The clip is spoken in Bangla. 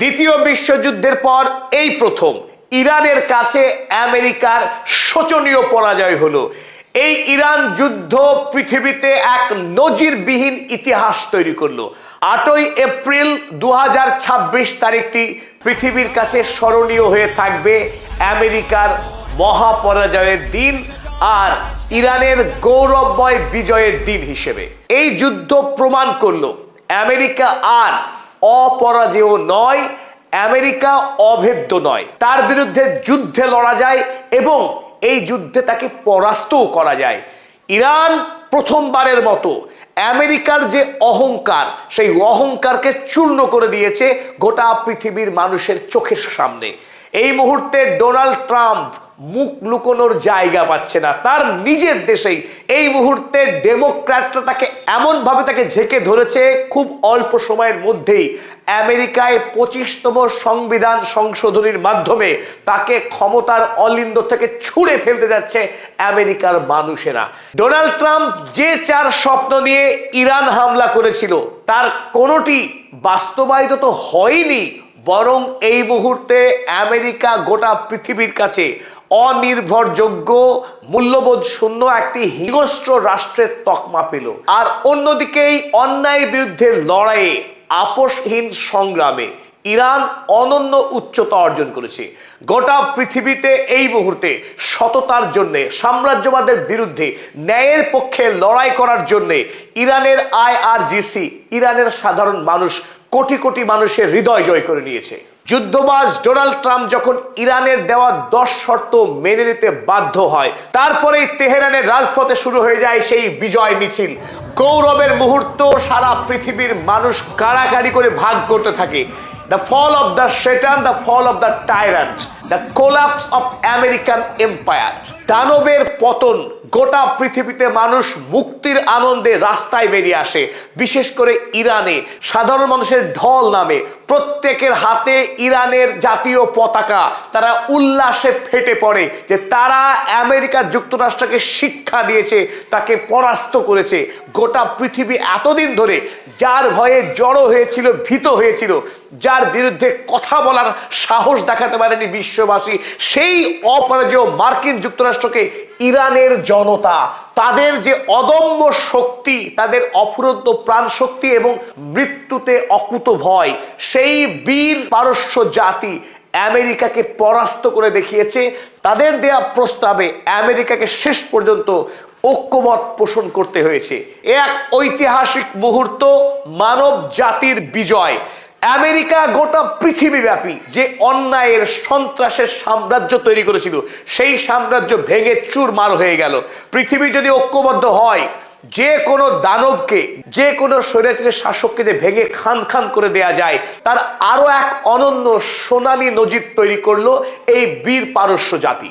দ্বিতীয় বিশ্বযুদ্ধের পর এই প্রথম ইরানের কাছে আমেরিকার শোচনীয় পরাজয় হলো। এই ইরান যুদ্ধ পৃথিবীতে এক নজিরবিহীন ইতিহাস তৈরি করলো। 8ই এপ্রিল 2026 তারিখটি পৃথিবীর কাছে স্মরণীয় হয়ে থাকবে আমেরিকার মহাপরাজয়ের দিন আর ইরানের গৌরবময় বিজয়ের দিন হিসেবে। এই যুদ্ধ প্রমাণ করলো আমেরিকা আর অপরাজেয় নয়, আমেরিকা অভেদ্য নয়। তার বিরুদ্ধে যুদ্ধে লড়া যায় এবং এই যুদ্ধে তাকে পরাস্তও করা যায়। ইরান প্রথমবারের মতো আমেরিকার যে অহংকার, সেই অহংকারকে চূর্ণ করে দিয়েছে গোটা পৃথিবীর মানুষের চোখের সামনে। এই মুহূর্তে ডোনাল্ড ট্রাম্প মুখ লুকোনোর জায়গা পাচ্ছে না তার নিজের দেশেই। এই মুহূর্তে ডেমোক্র্যাটরা তাকে এমনভাবে তাকে ঝেঁকে ধরেছে, খুব অল্প সময়ের মধ্যেই আমেরিকায় 25তম সংবিধান সংশোধনীর মাধ্যমে তাকে ক্ষমতার অলিন্দ থেকে ছুঁড়ে ফেলতে যাচ্ছে আমেরিকার মানুষেরা। ডোনাল্ড ট্রাম্প যে 4 স্বপ্ন নিয়ে ইরান হামলা করেছিল তার কোনোটি বাস্তবায়িত তো হয়নি, বরং এই মুহূর্তে আমেরিকা গোটা পৃথিবীর কাছে অনির্ভরযোগ্য, মূল্যবোধ শূন্য একটি হিংস্র রাষ্ট্রের তকমা পেল। আর অন্যদিকে এই অন্যায়ের বিরুদ্ধে লড়াইয়ে, আপোষহীন সংগ্রামে ইরান অনন্য উচ্চতা অর্জন করেছে। গোটা পৃথিবীতে এই মুহূর্তে সততার জন্য, সাম্রাজ্যবাদের বিরুদ্ধে ন্যায়ের পক্ষে লড়াই করার জন্য ইরানের IRGC, ইরানের সাধারণ মানুষ, কোটি কোটি মানুষের হৃদয় জয় করে নিয়েছে। যুদ্ধবাজ ডোনাল্ড ট্রাম্প যখন ইরানের দেওয়া 10 শর্ত মেনে নিতে বাধ্য হয়, তারপরেই তেহরানের রাজপথে শুরু হয়ে যায় সেই বিজয় মিছিল। গৌরবের মুহূর্ত সারা পৃথিবীর মানুষ কাড়াকাড়ি করে ভাগ করতে থাকে। The fall of the Shaitan, the fall of the tyrant, the collapse of American empire. দানবের পতন। গোটা পৃথিবীতে মানুষ মুক্তির আনন্দে রাস্তায় বেরিয়ে আসে। বিশেষ করে ইরানে সাধারণ মানুষের ঢল নামে, প্রত্যেকের হাতে ইরানের জাতীয় পতাকা। তারা উল্লাসে ফেটে পড়ে যে তারা আমেরিকা যুক্তরাষ্ট্রকে শিক্ষা দিয়েছে, তাকে পরাস্ত করেছে। গোটা পৃথিবী এতদিন ধরে যার ভয়ে জড়ো হয়েছিল, ভীত হয়েছিল, যার বিরুদ্ধে কথা বলার সাহস দেখাতে পারেনি বিশ্ববাসী, সেই অপরাজেয় মার্কিন যুক্তরাষ্ট্রকে ইরানের জনতা, তাদের যে অদম্য শক্তি, তাদের অফুরন্ত প্রাণ শক্তি এবং মৃত্যুতে অকুত ভয়, সেই বীর পারস্য জাতি আমেরিকাকে পরাস্ত করে দেখিয়েছে। তাদের দেয়া প্রস্তাবে আমেরিকাকে শেষ পর্যন্ত ঐক্যমত পোষণ করতে হয়েছে। এক ঐতিহাসিক মুহূর্ত, মানব জাতির বিজয়। আমেরিকা গোটা পৃথিবীব্যাপী যে অন্যায়ের, সন্ত্রাসের সাম্রাজ্য তৈরি করেছিল, সেই সাম্রাজ্য ভেঙে চুরমার হয়ে গেল। পৃথিবী যদি ঐক্যবদ্ধ হয়, যে কোনো দানবকে, যে কোনো স্বৈরাচারী শাসককে যে ভেঙে খান খান করে দেয়া যায়, তার আরো এক অনন্য সোনালী নজির তৈরি করলো এই বীর পারস্য জাতি।